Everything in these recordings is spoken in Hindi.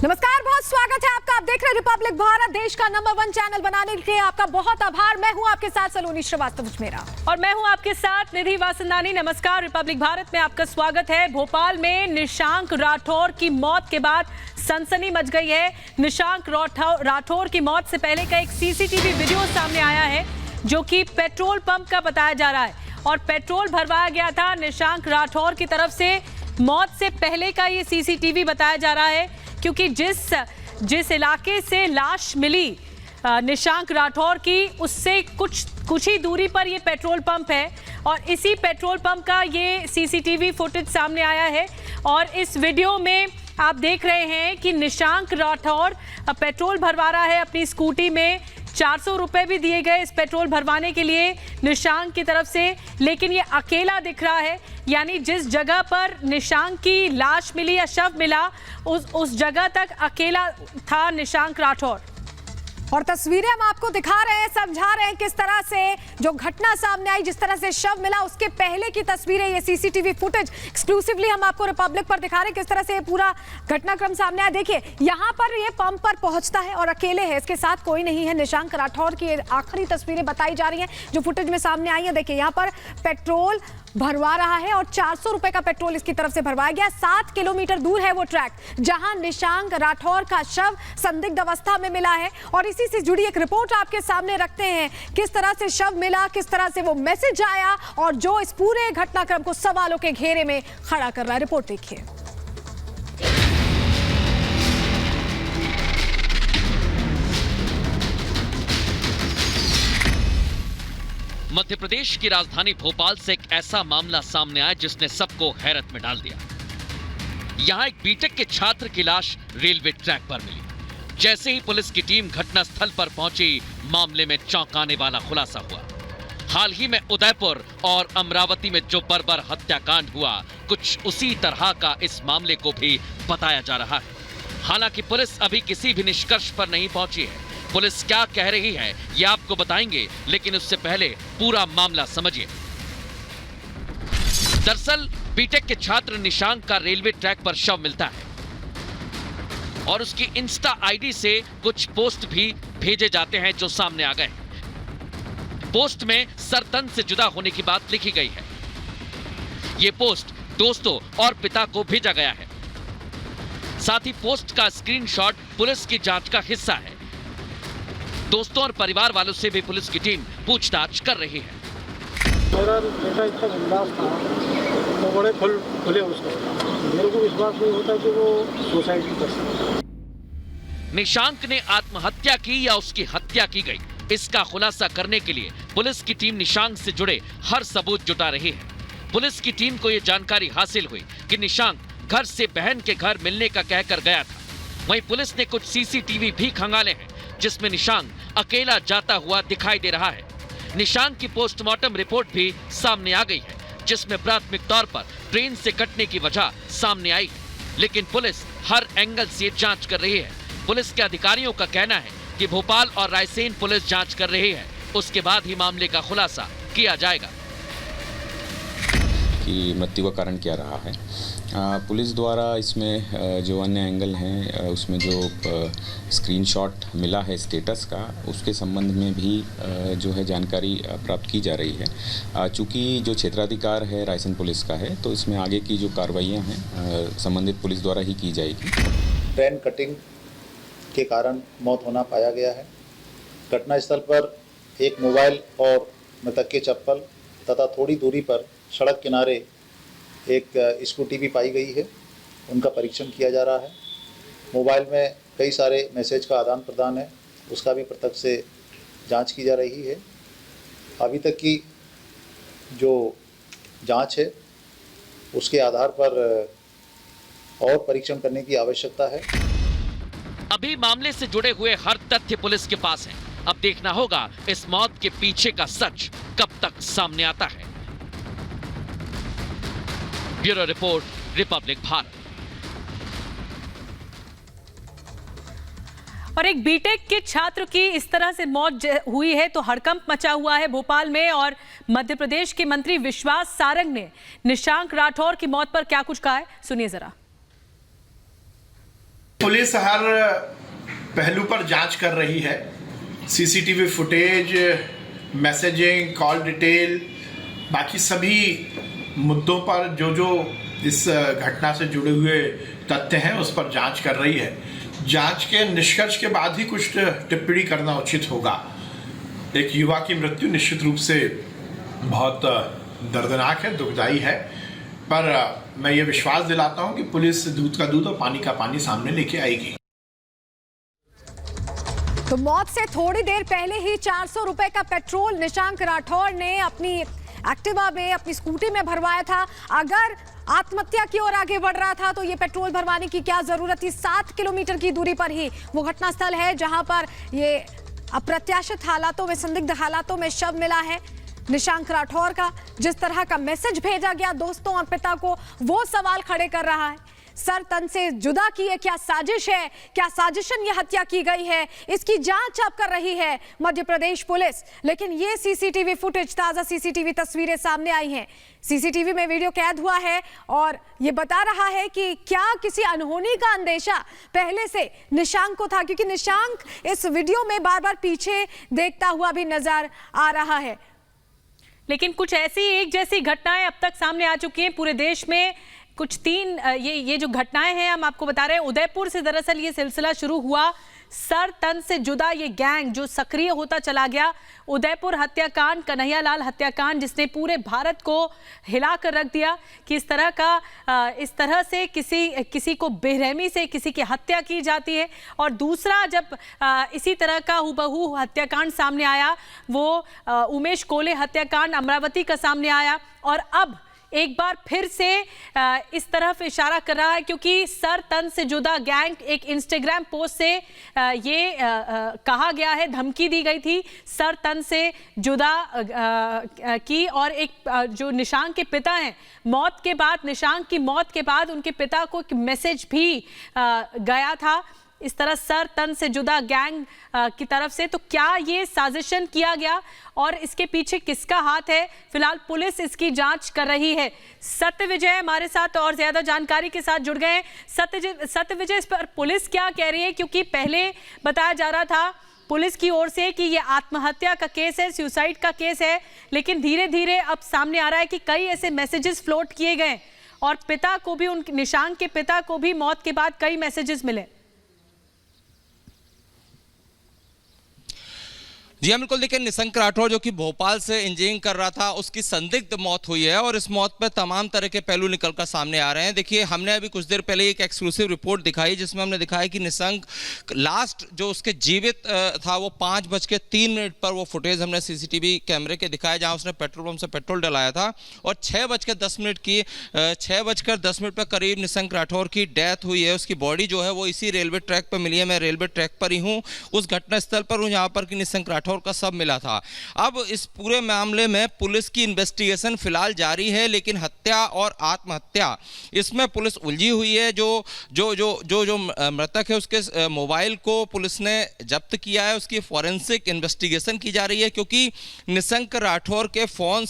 नमस्कार, बहुत स्वागत है आपका। आप देख रहे हैं रिपब्लिक भारत, देश का नंबर 1 चैनल बनाने के लिए आपका बहुत आभार। मैं हूं आपके साथ सलोनी श्रीवास्तव मेरा, और मैं हूं आपके साथ निधि वासंदानी। नमस्कार, रिपब्लिक भारत में आपका स्वागत है। भोपाल में निशांक राठौर की मौत के बाद सनसनी मच गई है। निशांक राठौर की मौत से पहले का एक सीसीटीवी वीडियो सामने आया है जो कि पेट्रोल पंप का बताया जा रहा है और पेट्रोल भरवाया गया था निशांक राठौर की तरफ से। मौत से पहले का ये सीसीटीवी बताया जा रहा है क्योंकि जिस इलाके से लाश मिली निशांक राठौर की, उससे कुछ ही दूरी पर ये पेट्रोल पंप है और इसी पेट्रोल पंप का ये सीसीटीवी फुटेज सामने आया है। और इस वीडियो में आप देख रहे हैं कि निशांक राठौर पेट्रोल भरवा रहा है अपनी स्कूटी में। 400 रुपए भी दिए गए इस पेट्रोल भरवाने के लिए निशांक की तरफ से, लेकिन ये अकेला दिख रहा है। यानी जिस जगह पर निशांक की लाश मिली या शव मिला उस जगह तक अकेला था निशांक राठौर। और तस्वीरें हम आपको दिखा रहे हैं, समझा रहे हैं किस तरह से जो घटना सामने आई, जिस तरह से शव मिला उसके पहले की तस्वीरें, ये सीसीटीवी फुटेज एक्सक्लूसिवली हम आपको रिपब्लिक पर दिखा रहे हैं किस तरह से ये पूरा घटनाक्रम सामने आया। देखिए, यहाँ पर ये पंप पर पहुंचता है और अकेले है, इसके साथ कोई नहीं है। निशांक राठौर की आखिरी तस्वीरें बताई जा रही हैं जो फुटेज में सामने आई है। देखिए, यहाँ पर पेट्रोल भरवा रहा है और 400 रुपए का पेट्रोल इसकी तरफ से भरवाया गया। 7 किलोमीटर दूर है वो ट्रैक जहां निशांक राठौर का शव संदिग्ध अवस्था में मिला है। और इसी से जुड़ी एक रिपोर्ट आपके सामने रखते हैं, किस तरह से शव मिला, किस तरह से वो मैसेज आया और जो इस पूरे घटनाक्रम को सवालों के घेरे में खड़ा कर रहा है। रिपोर्ट देखिए। मध्य प्रदेश की राजधानी भोपाल से एक ऐसा मामला सामने आया जिसने सबको हैरत में डाल दिया। यहां एक बीटेक के छात्र की लाश रेलवे ट्रैक पर मिली। जैसे ही पुलिस की टीम घटनास्थल पर पहुंची, मामले में चौंकाने वाला खुलासा हुआ। हाल ही में उदयपुर और अमरावती में जो बर्बर हत्याकांड हुआ, कुछ उसी तरह का इस मामले को भी बताया जा रहा है। हालांकि पुलिस अभी किसी भी निष्कर्ष पर नहीं पहुंची है। पुलिस क्या कह रही है ये आपको बताएंगे, लेकिन उससे पहले पूरा मामला समझिए। दरअसल बीटेक के छात्र निशांक का रेलवे ट्रैक पर शव मिलता है और उसकी इंस्टा आईडी से कुछ पोस्ट भी भेजे जाते हैं जो सामने आ गए। पोस्ट में सर तन से जुदा होने की बात लिखी गई है। यह पोस्ट दोस्तों और पिता को भेजा गया है। साथ ही पोस्ट का स्क्रीनशॉट पुलिस की जांच का हिस्सा है। दोस्तों और परिवार वालों से भी पुलिस की टीम पूछताछ कर रही है। मेरा बेटा इतना बिंदास था तो बड़े खुले उसको, मेरे को विश्वास नहीं होता कि वो सुसाइड कर सकता। निशांक ने आत्महत्या की या उसकी हत्या की गई, इसका खुलासा करने के लिए पुलिस की टीम निशांक से जुड़े हर सबूत जुटा रही है। पुलिस की टीम को यह जानकारी हासिल हुई कि निशांक घर से बहन के घर मिलने का कहकर गया था। वहीं पुलिस ने कुछ सीसीटीवी भी खंगाले हैं जिसमें निशांक अकेला जाता हुआ दिखाई दे रहा है। निशांक की पोस्टमार्टम रिपोर्ट भी सामने आ गई है जिसमें प्राथमिक तौर पर ट्रेन से कटने की वजह सामने आई है, लेकिन पुलिस हर एंगल से जांच कर रही है। पुलिस के अधिकारियों का कहना है कि भोपाल और रायसेन पुलिस जांच कर रही है, उसके बाद ही मामले का खुलासा किया जाएगा कि मृत्यु का कारण क्या रहा है। पुलिस द्वारा इसमें जो अन्य एंगल हैं, उसमें जो स्क्रीनशॉट मिला है स्टेटस का, उसके संबंध में भी जो है जानकारी प्राप्त की जा रही है। चूँकि जो क्षेत्राधिकार है रायसेन पुलिस का है, तो इसमें आगे की जो कार्रवाइयाँ हैं संबंधित पुलिस द्वारा ही की जाएगी। ट्रेन कटिंग के कारण मौत होना पाया गया है। घटनास्थल पर एक मोबाइल और मृतक की चप्पल तथा थोड़ी दूरी पर सड़क किनारे एक स्कूटी भी पाई गई है, उनका परीक्षण किया जा रहा है। मोबाइल में कई सारे मैसेज का आदान प्रदान है, उसका भी प्रत्यक्ष से जांच की जा रही है। अभी तक की जो जांच है उसके आधार पर और परीक्षण करने की आवश्यकता है। अभी मामले से जुड़े हुए हर तथ्य पुलिस के पास है। अब देखना होगा इस मौत के पीछे का सच कब तक सामने आता है। Bureau report, Republic Bharat. और एक बीटेक के छात्र की इस तरह से मौत हुई है तो हड़कंप मचा हुआ है भोपाल में। और मध्य प्रदेश के मंत्री विश्वास सारंग ने निशांक राठौर की मौत पर क्या कुछ कहा है, सुनिए जरा। पुलिस हर पहलू पर जांच कर रही है। CCTV footage, messaging, call detail, बाकी सभी मुद्दों पर जो इस घटना से जुड़े हुए तथ्य हैं उस पर जांच कर रही है। जांच के निष्कर्ष के बाद ही कुछ टिप्पणी करना उचित होगा। एक युवा की मृत्यु निश्चित रूप से बहुत दर्दनाक है, दुखदाई है, पर मैं ये विश्वास दिलाता हूं कि पुलिस दूध का दूध और पानी का पानी सामने लेके आएगी। तो मौत से थोड़ी देर पहले ही 400 रुपए का पेट्रोल निशांक राठौर ने अपनी एक्टिवा में, अपनी स्कूटी में भरवाया था। अगर आत्महत्या की ओर आगे बढ़ रहा था तो ये पेट्रोल भरवाने की क्या जरूरत थी। 7 किलोमीटर की दूरी पर ही वो घटनास्थल है जहां पर ये अप्रत्याशित हालातों में, संदिग्ध हालातों में शव मिला है निशांक राठौर का। जिस तरह का मैसेज भेजा गया दोस्तों और पिता को, वो सवाल खड़े कर रहा है। सर तन से जुदा की है क्या साजिश है, क्या साजिशन ये हत्या की गई है, इसकी जांच अब कर रही है मध्य प्रदेश पुलिस। लेकिन ये सीसीटीवी फुटेज, ताजा सीसीटीवी तस्वीरें सामने आई हैं। सीसीटीवी में वीडियो कैद हुआ है और ये बता रहा है कि क्या किसी अनहोनी का अंदेशा पहले से निशांक को था, क्योंकि निशांक इस वीडियो में बार बार पीछे देखता हुआ भी नजर आ रहा है। लेकिन कुछ ऐसी एक जैसी घटनाएं अब तक सामने आ चुकी हैं पूरे देश में। कुछ 3 ये जो घटनाएं हैं हम आपको बता रहे हैं। उदयपुर से दरअसल ये सिलसिला शुरू हुआ। सर तन से जुदा ये गैंग जो सक्रिय होता चला गया। उदयपुर हत्याकांड, कन्हैयालाल हत्याकांड, जिसने पूरे भारत को हिलाकर रख दिया कि इस तरह से किसी को बेरहमी से किसी की हत्या की जाती है। और दूसरा जब इसी तरह का हुबहू हत्याकांड सामने आया, वो उमेश कोले हत्याकांड अमरावती का सामने आया। और अब एक बार फिर से इस तरफ इशारा कर रहा है, क्योंकि सर तन से जुदा गैंग, एक इंस्टाग्राम पोस्ट से ये कहा गया है, धमकी दी गई थी सर तन से जुदा की। और एक जो निशांक के पिता हैं, निशांक की मौत के बाद उनके पिता को एक मैसेज भी गया था इस तरह सर तन से जुदा गैंग की तरफ से। तो क्या ये साजिशन किया गया और इसके पीछे किसका हाथ है, फिलहाल पुलिस इसकी जांच कर रही है। सत्यविजय हमारे साथ और ज्यादा जानकारी के साथ जुड़ गए हैं। सत्यविजय, इस पर पुलिस क्या कह रही है, क्योंकि पहले बताया जा रहा था पुलिस की ओर से कि ये आत्महत्या का केस है, सुसाइड का केस है, लेकिन धीरे धीरे अब सामने आ रहा है कि कई ऐसे मैसेजेस फ्लोट किए गए और पिता को भी, निशांक के पिता को भी मौत के बाद कई मैसेजेस मिले। जी हाँ, बिल्कुल। देखिए, निशंक राठौर जो कि भोपाल से इंजीनियरिंग कर रहा था, उसकी संदिग्ध मौत हुई है और इस मौत पर तमाम तरह के पहलू निकलकर सामने आ रहे हैं। देखिए, हमने अभी कुछ देर पहले एक एक्सक्लूसिव रिपोर्ट दिखाई जिसमें हमने दिखाया कि निशंक लास्ट जो उसके जीवित था वो 5:03 पर वो फुटेज हमने सीसीटीवी कैमरे के दिखाया जहां उसने पेट्रोल पंप से पेट्रोल डलाया था। और 6:10 पर करीब निशंक राठौर की डेथ हुई है। उसकी बॉडी जो है वो इसी रेलवे ट्रैक पर मिली है। मैं रेलवे ट्रैक पर ही हूँ, उस घटनास्थल पर हूँ जहाँ पर कि निशंक राठौर का सब मिला था। अब इस पूरे मामले में पुलिस की इन्वेस्टिगेशन फिलहाल जारी है, लेकिन हत्या और आत्महत्या इसमें पुलिस उलझी हुई है। जो मृतक है उसके मोबाइल को पुलिस ने जब्त किया है, उसकी फॉरेंसिक इन्वेस्टिगेशन की जा रही है, क्योंकि निशंक राठौर के फोन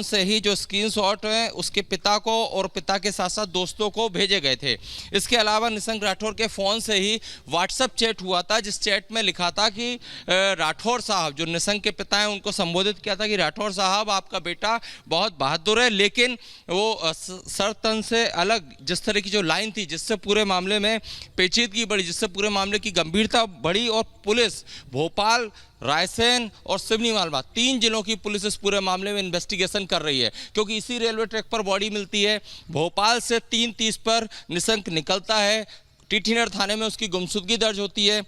से ही जो स्क्रीनशॉट है उसके पिता को और पिता के साथ साथ दोस्तों को भेजे गए थे। इसके अलावा निशंक राठौर के फोन से ही व्हाट्सएप चैट हुआ था, जिस चैट में लिखा था कि राठौर साहब, जो निशंक के पिता हैं, उनको संबोधित किया था कि राठौर साहब आपका बेटा बहुत बहादुर है। लेकिन वो सर तन से अलग जिस तरह की जो लाइन थी, जिससे पूरे मामले में पेचीदगी बढ़ी, जिससे पूरे मामले की गंभीरता बढ़ी और पुलिस भोपाल, रायसेन और सिवनी मालवा 3 जिलों की पुलिस इस पूरे मामले में इन्वेस्टिगेशन कर रही है, क्योंकि इसी रेलवे ट्रैक पर बॉडी मिलती है। भोपाल से 3:30 पर निशंक निकलता है, टीटीनगर थाने में उसकी गुमशुदगी दर्ज होती है।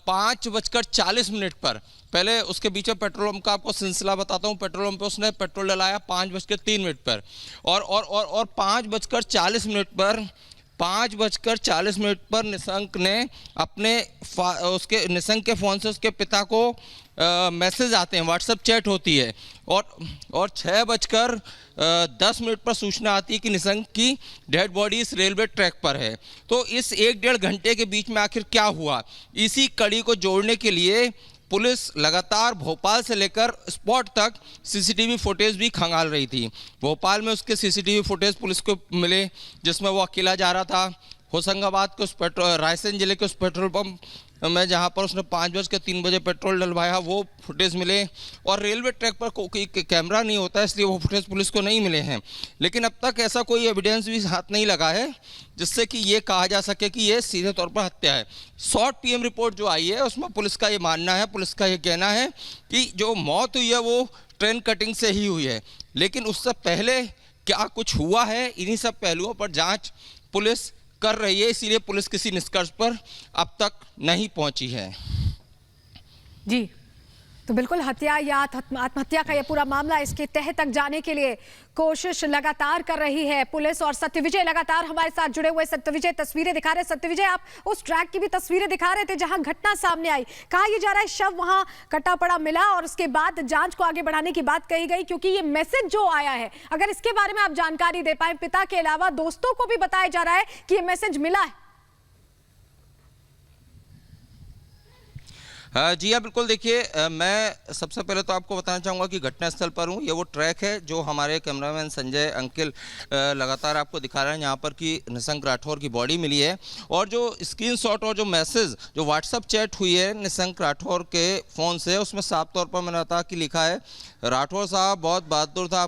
5:40 पर, पहले उसके बीच में पेट्रोल पंप का आपको सिलसिला बताता हूँ। पेट्रोल पंप पे उसने पेट्रोल डलाया 5:03 पर और 5:40 पर निशंक ने निशंक के फ़ोन से उसके पिता को मैसेज आते हैं, व्हाट्सएप चैट होती है और 6:10 पर सूचना आती है कि निशंक की डेड बॉडी इस रेलवे ट्रैक पर है। तो इस 1-1.5 घंटे के बीच में आखिर क्या हुआ, इसी कड़ी को जोड़ने के लिए पुलिस लगातार भोपाल से लेकर स्पॉट तक सीसीटीवी फुटेज भी खंगाल रही थी। भोपाल में उसके सीसीटीवी फुटेज पुलिस को मिले जिसमें वो अकेला जा रहा था। होशंगाबाद के उस रायसेन जिले के उस पेट्रोल पंप में जहां पर उसने 5:03 पेट्रोल डलवाया वो फुटेज मिले। और रेलवे ट्रैक पर कोई कैमरा नहीं होता है इसलिए वो फुटेज पुलिस को नहीं मिले हैं। लेकिन अब तक ऐसा कोई एविडेंस भी हाथ नहीं लगा है जिससे कि ये कहा जा सके कि ये सीधे तौर पर हत्या है। शॉर्ट पीएम रिपोर्ट जो आई है उसमें पुलिस का ये मानना है, पुलिस का ये कहना है कि जो मौत हुई है वो ट्रेन कटिंग से ही हुई है। लेकिन उससे पहले क्या कुछ हुआ है, इन्हीं सब पहलुओं पर जांच पुलिस कर रही है, इसीलिए पुलिस किसी निष्कर्ष पर अब तक नहीं पहुंची है। जी, तो बिल्कुल हत्या या आत्महत्या का ये पूरा मामला, इसके तह तक जाने के लिए कोशिश लगातार कर रही है पुलिस। और सत्यविजय लगातार हमारे साथ जुड़े हुए। सत्यविजय, तस्वीरें दिखा रहे हैं। सत्यविजय, आप उस ट्रैक की भी तस्वीरें दिखा रहे थे जहां घटना सामने आई। कहा यह जा रहा है शव वहां कटा पड़ा मिला और उसके बाद जांच को आगे बढ़ाने की बात कही गई, क्योंकि ये मैसेज जो आया है, अगर इसके बारे में आप जानकारी दे पाए। पिता के अलावा दोस्तों को भी बताया जा रहा है कि ये मैसेज मिला है। जी हाँ, बिल्कुल। देखिए, मैं सबसे पहले तो आपको बताना चाहूँगा कि घटनास्थल पर हूँ। ये वो ट्रैक है जो हमारे कैमरामैन संजय अंकिल लगातार आपको दिखा रहे हैं, यहाँ पर कि निशंक राठौर की बॉडी मिली है। और जो स्क्रीनशॉट और जो मैसेज जो व्हाट्सएप चैट हुई है निशंक राठौर के फ़ोन से, उसमें साफ तौर पर मैंने बताया कि लिखा है, राठौर साहब बहुत बहादुर था,